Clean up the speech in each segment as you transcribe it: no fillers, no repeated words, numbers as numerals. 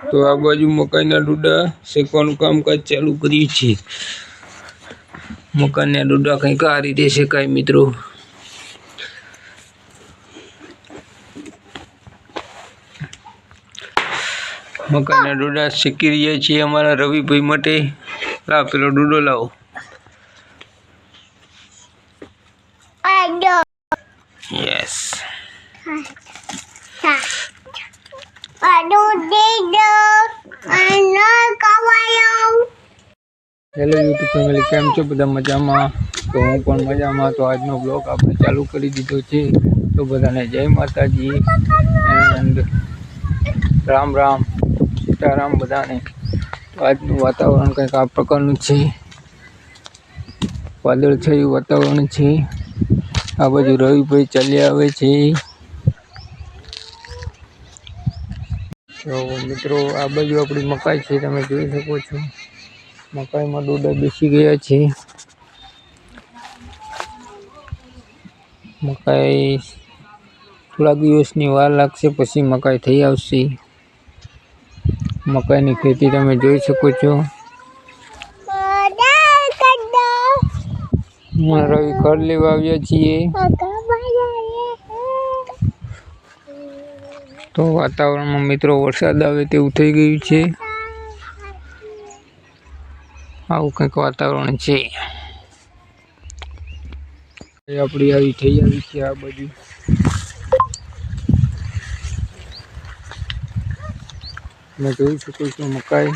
તો આ બાજુ મકાઈના ડૂડા શેકવાનું કામકાજ ચાલુ કર્યું છે। મકાઈના ડૂડા કંઈક આ રીતે શેકાય મિત્રો। મકાઈના ડૂડા શેકી રહ્યા છીએ અમારા રવિભાઈ માટે। લાવ પેલો ડૂડો લાવો। યસ हेलो यूट्यूब फैमिली केम छो बधा मजामां। तो हूँ पण मजामां। तो आजनो ब्लॉग आपणे चालू करी दीधो छे। तो बधाने जय माताजी एंड राम राम सीताराम बधाने। तो आजनुं वातावरण कंईक आ प्रकारनुं छे। वादळछायुं वातावरण छे। आ बाजु रविभाई चाल्या आवे छे। तो मित्रों आ बाजु आपणी मकाई छे तमे जोई शको छो। मकाई में डूडा बेसी गया छे। मकाई थोड़ा दिवसनी वार लागशे पछी मकाई थई आवशे। मकाईनी खेती तमे जोई शको छो। रवि खड़ लेवा आव्या छीए। तो वातावरण में मित्रों वरसाद आवे तेवुं थई गयुं छे। आवुं कंईक वातावरण छे। आपणी आई थई आवी छे आ बाजु। मैं जोई शकું છું मकाई।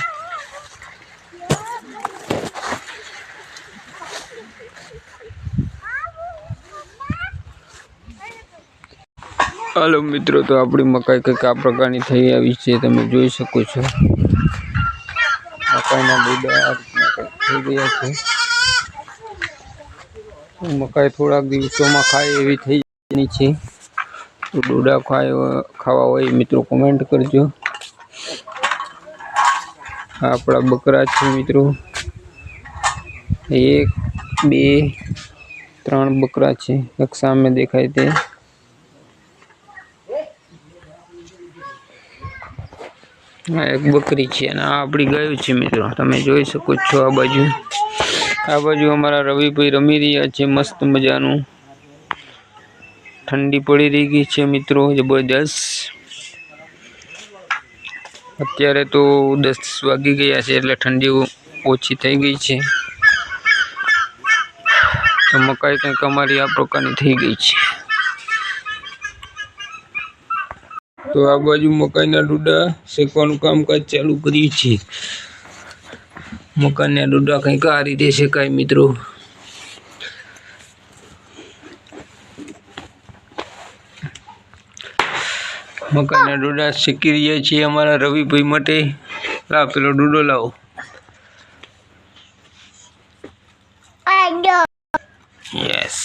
हेलो मित्रों तो आपणी मकाई कंईक आ प्रकारनी थई आवी छे तमे जोई शको छो। मकाईना डूडा आ રીતના थई गया छे। मकाई थोड़ा दिवसों में खाय एवी थई जવાની छे। तो डूडा खावा होय मित्रों कमेंट करजो। आपड़ा बकरा छे मित्रों 1 2 3 बकरा छे। एक सामे देखाय ते एक बकरी छे अने आ आपणी गायो छे मित्रों तमे जोई शको छो। आ बाजू अमारा रविभाई रमी रह्या छे मस्त मजानुं। ठंडी पड़ी रही छे मित्रों जबरदस्त। अत्यारे तो 10 वागी गया छे એટલે ठंडी ओછી થઈ ગઈ છે। तो मकाई कंईक अमारी आ प्रकारनी થઈ ગઈ છે। तो आ बाजू मकाईना डूडा शेकવાનું કામકાજ ચાલુ કર્યું છે। मकाईना डूडा कंईक आ રીતે શેકાય मित्रों। मकाईना डूडा शेकी रह्या छीए अमारा रविभाई माटे। लाव पेलो डूडो लावो। यस